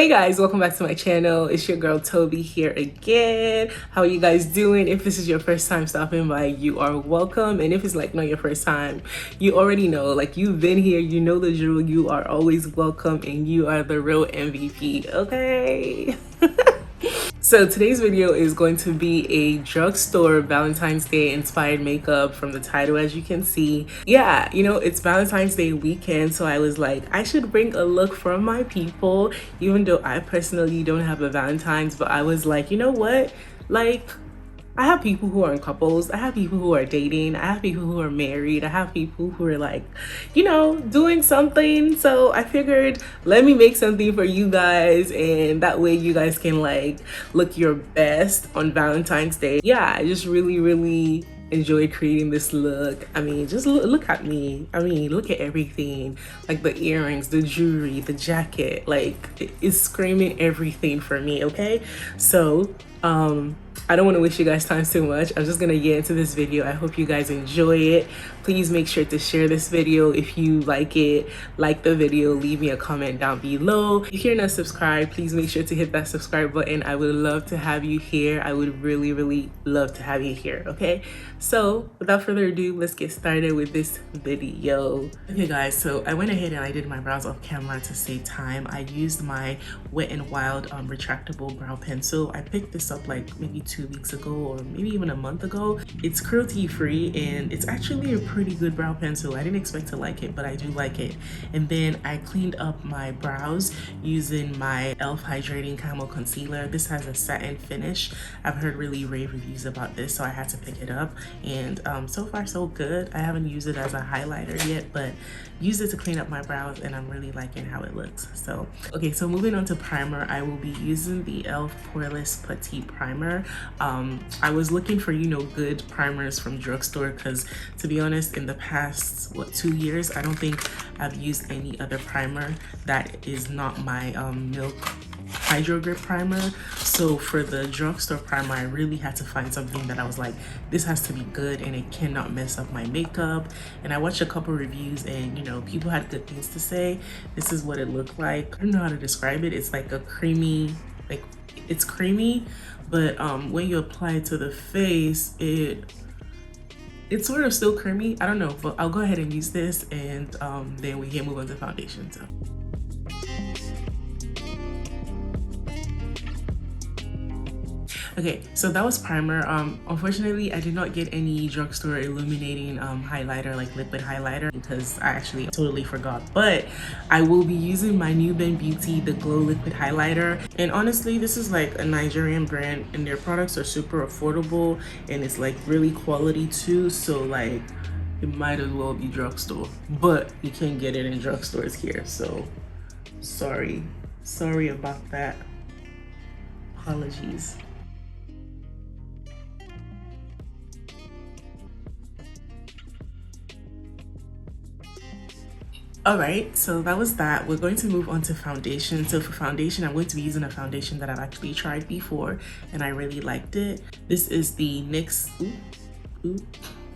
Hey guys, welcome back to my channel. It's your girl Tobie here again. How are you guys doing? If this is your first time stopping by, you are welcome. And if it's like not your first time, you already know, like you've been here, you know the drill. You are always welcome and you are the real MVP, okay? So today's video is going to be a drugstore Valentine's Day inspired makeup from the title, as you can see. Yeah, you know, it's Valentine's Day weekend, so I was like, I should bring a look from my people, even though I personally don't have a Valentine's, but I was like, you know what? Like, I have people who are in couples, I have people who are dating, I have people who are married, I have people who are like, you know, doing something. So I figured, let me make something for you guys, and that way you guys can like look your best on Valentine's Day. Yeah, I just really enjoyed creating this look. I mean, just look at me. I mean, look at everything, like the earrings, the jewelry, the jacket, like it's screaming everything for me. Okay, so I don't want to waste you guys time too much. I'm just gonna get into this video. I hope you guys enjoy it. Please make sure to share this video if you like it. Like the video, leave me a comment down below. If you're not subscribed, please make sure to hit that subscribe button. I would love to have you here. I would really love to have you here, okay? So without further ado, let's get started with this video. Okay guys, so I went ahead and I did my brows off camera to save time. I used my Wet n Wild retractable brow pencil. I picked this up like maybe 2 weeks ago or maybe even a month ago. It's cruelty free and it's actually a pretty good brow pencil. I didn't expect to like it, but I do like it. And then I cleaned up my brows using my Elf Hydrating Camo concealer. This has a satin finish. I've heard really rave reviews about this, so I had to pick it up, and so far so good. I haven't used it as a highlighter yet, but used it to clean up my brows and I'm really liking how it looks. So okay, so moving on to primer, I will be using the Elf Poreless Putty primer. I was looking for, you know, good primers from drugstore because, to be honest, in the past 2 years I don't think I've used any other primer that is not my Milk Hydro Grip primer. So for the drugstore primer, I really had to find something that I was like, this has to be good and it cannot mess up my makeup. And I watched a couple reviews and, you know, people had good things to say. This is what it looked like. I don't know how to describe it. It's like a creamy, like it's creamy, but when you apply it to the face, it's sort of still creamy. I don't know, but I'll go ahead and use this, and then we can move on to foundation. So okay, so that was primer. Unfortunately I did not get any drugstore illuminating highlighter, like liquid highlighter, because I actually totally forgot. But I will be using my Nuban Beauty the Glow liquid highlighter, and honestly this is like a Nigerian brand and their products are super affordable and it's like really quality too, so like it might as well be drugstore, but you can get it in drugstores here, so sorry about that. Apologies. All right, so that was that. We're going to move on to foundation. So for foundation, I'm going to be using a foundation that I've actually tried before and I really liked it. This is the NYX,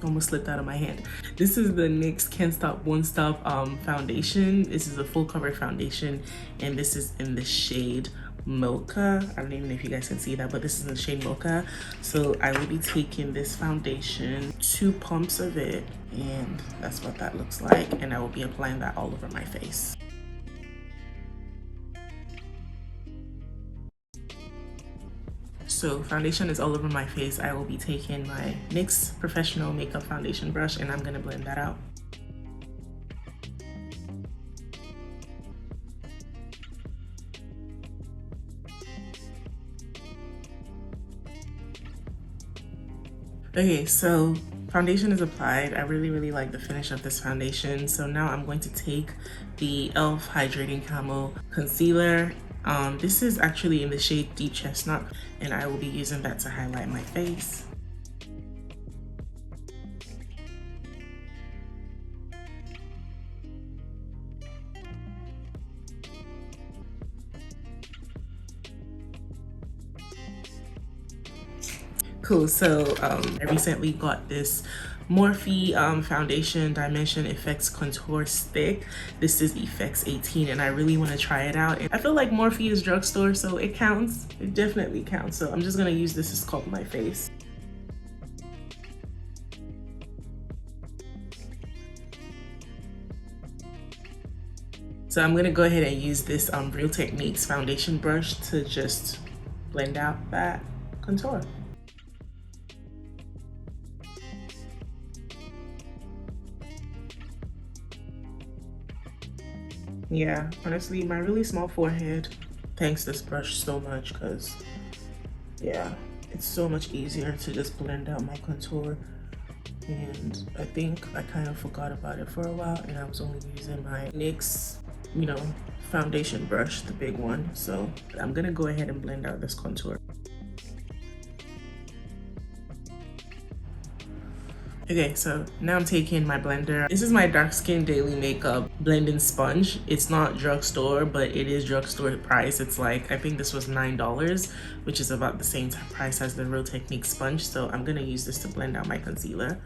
almost slipped out of my hand. This is the NYX Can't Stop Won't Stop foundation. This is a full cover foundation and this is in the shade Mocha. I don't even know if you guys can see that, but this is the shade Mocha. So I will be taking this foundation, 2 pumps of it, and that's what that looks like, and I will be applying that all over my face. So foundation is all over my face. I will be taking my NYX Professional Makeup Foundation brush and I'm gonna blend that out. Okay, so foundation is applied. I really like the finish of this foundation. So now I'm going to take the Elf Hydrating Camo concealer. This is actually in the shade Deep Chestnut, and I will be using that to highlight my face. Cool. So I recently got this Morphe foundation dimension effects contour stick. This is effects 18 and I really want to try it out, and I feel like Morphe is drugstore, so it counts. It definitely counts. So I'm just gonna use this to sculpt my face. So I'm gonna go ahead and use this Real Techniques foundation brush to just blend out that contour. Yeah, honestly, my really small forehead thanks this brush so much, because yeah, it's so much easier to just blend out my contour. And I think I kind of forgot about it for a while, and I was only using my NYX, you know, foundation brush, the big one. So I'm gonna go ahead and blend out this contour. Okay, so now I'm taking my blender. This is my Dark Skin Daily Makeup blending sponge. It's not drugstore, but it is drugstore price. It's like, I think this was $9, which is about the same price as the Real Techniques sponge. So I'm gonna use this to blend out my concealer.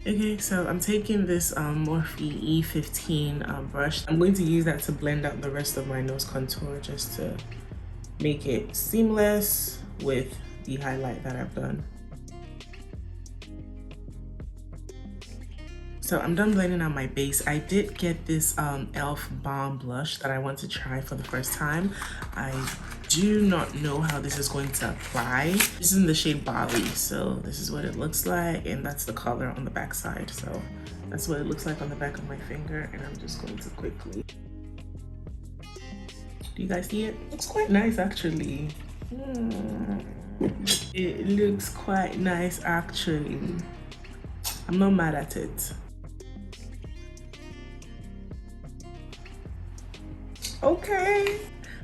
Okay, so I'm taking this Morphe E15 brush. I'm going to use that to blend out the rest of my nose contour, just to make it seamless with the highlight that I've done. So I'm done blending out my base. I did get this Elf Balm blush that I want to try for the first time. I do not know how this is going to apply. This is in the shade Bali, so this is what it looks like, and that's the color on the back side. So that's what it looks like on the back of my finger, and I'm just going to quickly. Do you guys see it? It's quite nice actually. It looks quite nice actually. I'm not mad at it. Okay,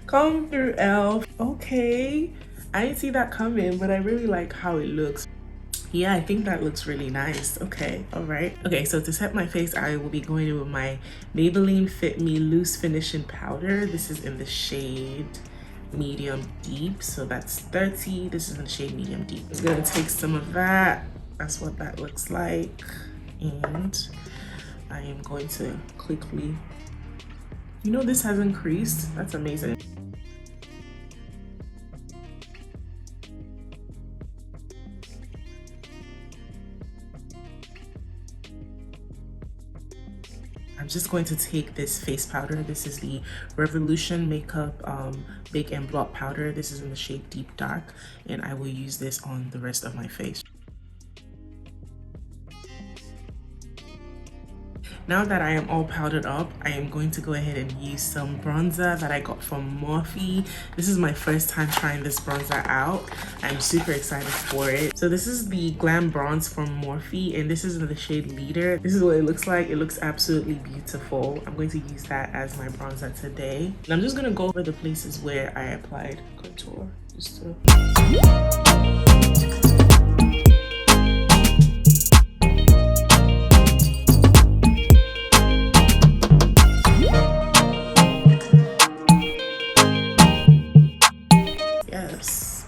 come through, Elf. Okay, I didn't see that coming, but I really like how it looks. Yeah, I think that looks really nice. Okay, all right. Okay, so to set my face, I will be going in with my Maybelline Fit Me Loose Finishing Powder. This is in the shade Medium Deep, so that's 30. This is in the shade Medium Deep. I'm gonna take some of that. That's what that looks like, and I am going to quickly. You know, this hasn't creased. That's amazing. I'm just going to take this face powder. This is the Revolution Makeup Big and Blot Powder. This is in the shade Deep Dark, and I will use this on the rest of my face. Now that I am all powdered up, I am going to go ahead and use some bronzer that I got from Morphe. This is my first time trying this bronzer out. I'm super excited for it. So this is the Glambronze from Morphe, and this is in the shade Leader. This is what it looks like. It looks absolutely beautiful. I'm going to use that as my bronzer today. And I'm just gonna go over the places where I applied contour, just to...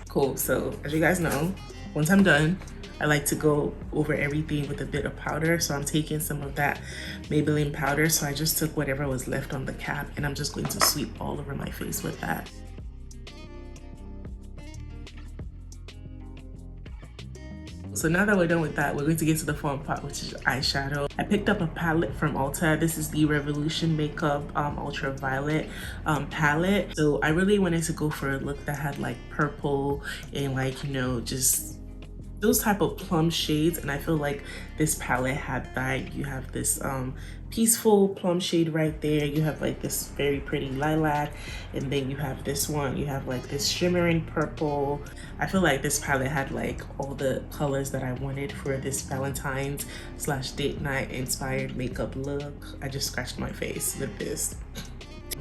Cool. So as you guys know, once I'm done, I like to go over everything with a bit of powder. So I'm taking some of that Maybelline powder. So I just took whatever was left on the cap, and I'm just going to sweep all over my face with that. So now that we're done with that, we're going to get to the fun part, which is eyeshadow. I picked up a palette from Ulta. This is the Revolution Makeup Ultraviolet palette. So I really wanted to go for a look that had like purple and like, you know, just those type of plum shades, and I feel like this palette had that. You have this peaceful plum shade right there, you have like this very pretty lilac, and then you have this one, you have like this shimmering purple. I feel like this palette had like all the colors that I wanted for this Valentines / date night inspired makeup look. I just scratched my face with this.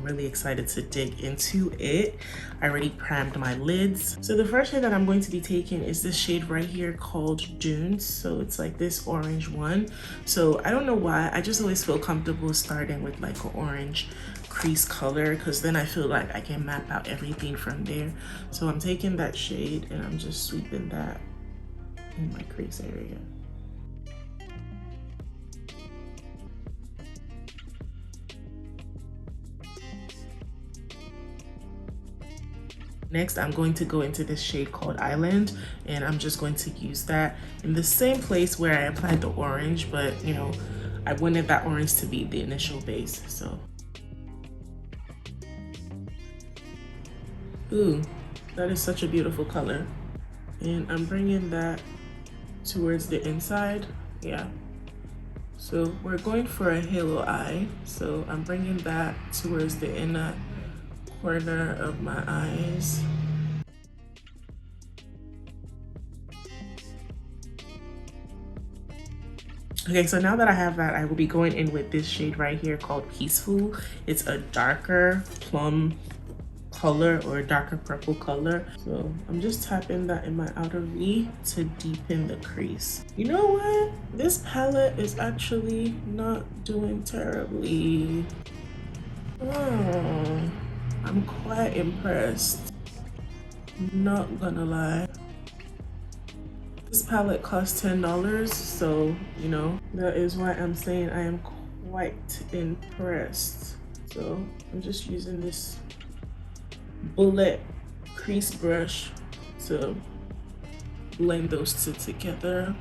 I'm really excited to dig into it. I already primed my lids. So the first shade that I'm going to be taking is this shade right here called Dunes. So it's like this orange one. So I don't know why, I just always feel comfortable starting with like an orange crease color, because then I feel like I can map out everything from there. So I'm taking that shade and I'm just sweeping that in my crease area. Next, I'm going to go into this shade called Island, and I'm just going to use that in the same place where I applied the orange, but you know, I wanted that orange to be the initial base, so. Ooh, that is such a beautiful color. And I'm bringing that towards the inside, yeah. So we're going for a halo eye, so I'm bringing that towards the inner corner of my eyes. Okay, so now that I have that, I will be going in with this shade right here called Peaceful. It's a darker plum color or a darker purple color. So I'm just tapping that in my outer V to deepen the crease. You know what? This palette is actually not doing terribly. Oh, I'm quite impressed. Not gonna lie. This palette cost $10, so you know, that is why I'm saying I am quite impressed. So I'm just using this bullet crease brush to blend those two together.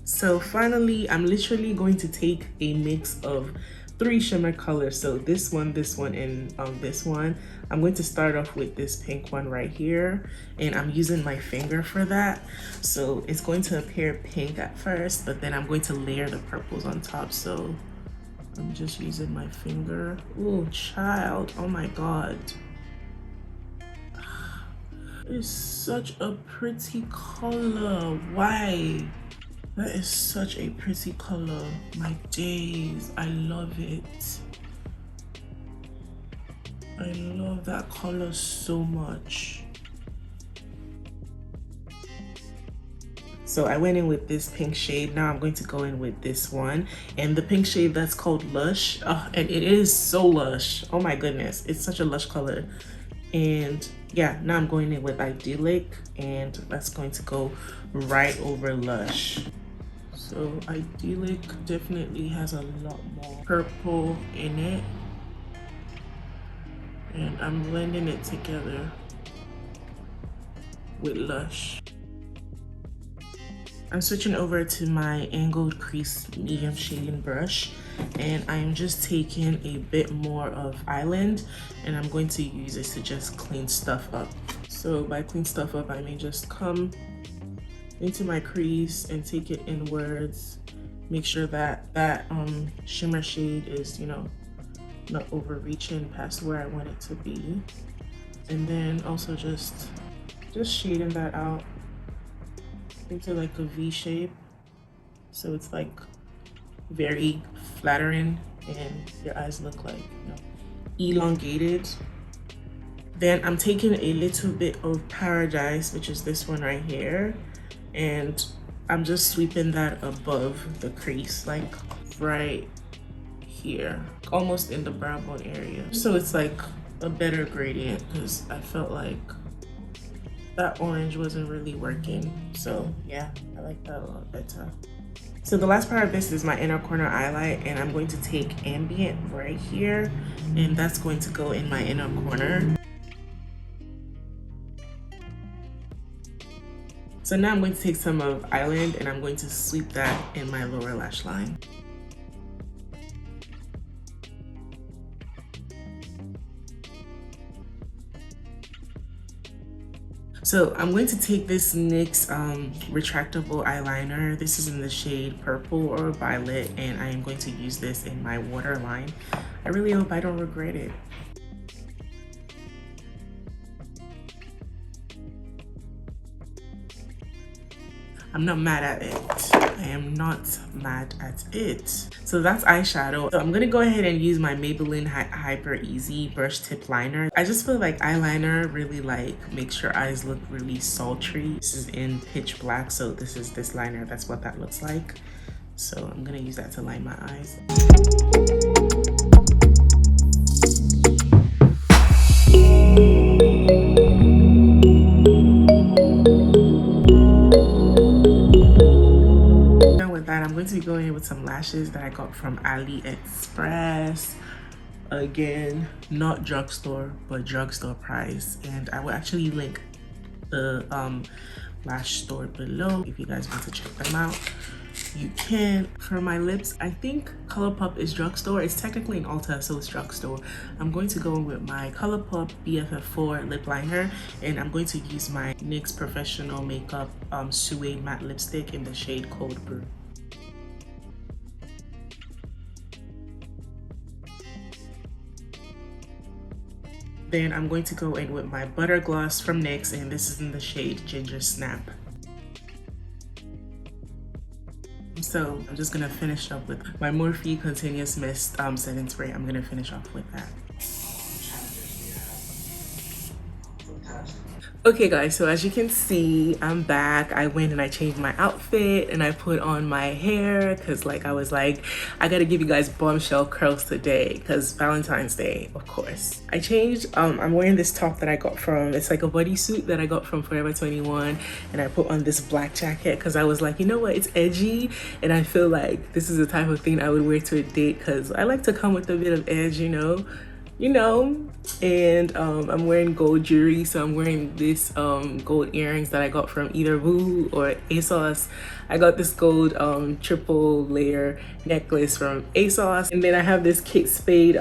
So finally, I'm literally going to take a mix of 3 shimmer colors. So this one, and this one. I'm going to start off with this pink one right here, and I'm using my finger for that. So it's going to appear pink at first, but then I'm going to layer the purples on top. So I'm just using my finger. Oh, child, oh my God. It's such a pretty color. Why? That is such a pretty color. My days, I love it. I love that color so much. So I went in with this pink shade. Now I'm going to go in with this one. And the pink shade, that's called Lush. Oh, and it is so lush. Oh my goodness, it's such a lush color. And yeah, now I'm going in with Idyllic, and that's going to go right over Lush. So Idyllic definitely has a lot more purple in it. And I'm blending it together with Lush. I'm switching over to my angled crease medium shading brush, and I'm just taking a bit more of Island, and I'm going to use this to just clean stuff up. So by clean stuff up, I mean just come into my crease and take it inwards. Make sure that that shimmer shade is, you know, not overreaching past where I want it to be. And then also just shading that out into like a V shape, so it's like very flattering and your eyes look like, you know, elongated. Then I'm taking a little bit of Paradise, which is this one right here, and I'm just sweeping that above the crease, like right here, almost in the brow bone area. So it's like a better gradient, because I felt like that orange wasn't really working. So yeah, I like that a lot better. So the last part of this is my inner corner highlight, and I'm going to take Ambient right here, and that's going to go in my inner corner. So now I'm going to take some of Island, and I'm going to sweep that in my lower lash line. So I'm going to take this NYX retractable eyeliner. This is in the shade Purple or Violet, and I am going to use this in my waterline. I really hope I don't regret it. I'm not mad at it. I am not mad at it. So that's eyeshadow. So I'm gonna go ahead and use my Maybelline Hyper Easy brush tip liner. I just feel like eyeliner really like makes your eyes look really sultry. This is in pitch black, so this is this liner. That's what that looks like. So I'm gonna use that to line my eyes. I'm going to be going in with some lashes that I got from AliExpress. Again, not drugstore, but drugstore price. And I will actually link the lash store below if you guys want to check them out. You can. For my lips, I think ColourPop is drugstore. It's technically an Ulta, so it's drugstore. I'm going to go in with my ColourPop BFF4 lip liner, and I'm going to use my NYX Professional Makeup Suede matte lipstick in the shade Cold Brew. Then I'm going to go in with my Butter Gloss from NYX, and this is in the shade Ginger Snap. So I'm just gonna finish up with my Morphe Continuous Mist setting spray. I'm gonna finish off with that. Okay guys, so as you can see, I'm back. I went and I changed my outfit and I put on my hair because like I was like, I gotta give you guys bombshell curls today because Valentine's Day, of course. I changed, I'm wearing this top that I got from, it's like a bodysuit that I got from Forever 21, and I put on this black jacket because I was like, you know what, it's edgy and I feel like this is the type of thing I would wear to a date because I like to come with a bit of edge, you know, and I'm wearing gold jewelry, so I'm wearing this gold earrings that I got from either Brew or ASOS. I got this gold triple layer necklace from ASOS, and then I have this Kate Spade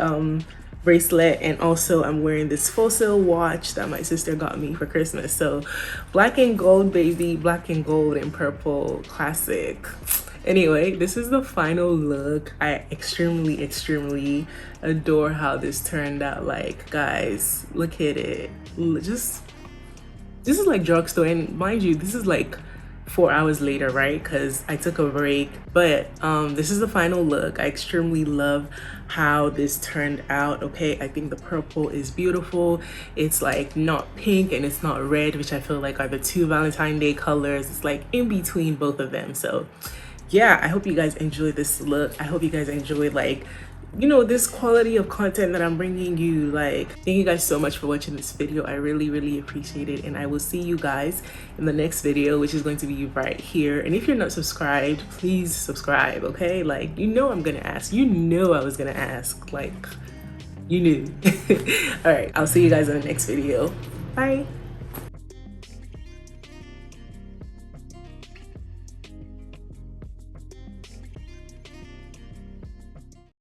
bracelet, and also I'm wearing this Full Sail watch that my sister got me for Christmas. So black and gold, baby, black and gold and purple, classic. Anyway, this is the final look. I extremely adore how this turned out. Like, guys, look at it. This is like drugstore, and mind you, this is like 4 hours later, right? Because I took a break. But this is the final look. I extremely love how this turned out. Okay, I think the purple is beautiful. It's like not pink and it's not red, which I feel like are the two Valentine's Day colors. It's like in between both of them. So yeah, I hope you guys enjoy this look. I hope you guys enjoy, like, you know, this quality of content that I'm bringing you. Like, thank you guys so much for watching this video. I really appreciate it, and I will see you guys in the next video, which is going to be right here. And if you're not subscribed, please subscribe, okay? Like, you know I'm gonna ask. You know I was gonna ask. Like, you knew. All right, I'll see you guys in the next video. Bye.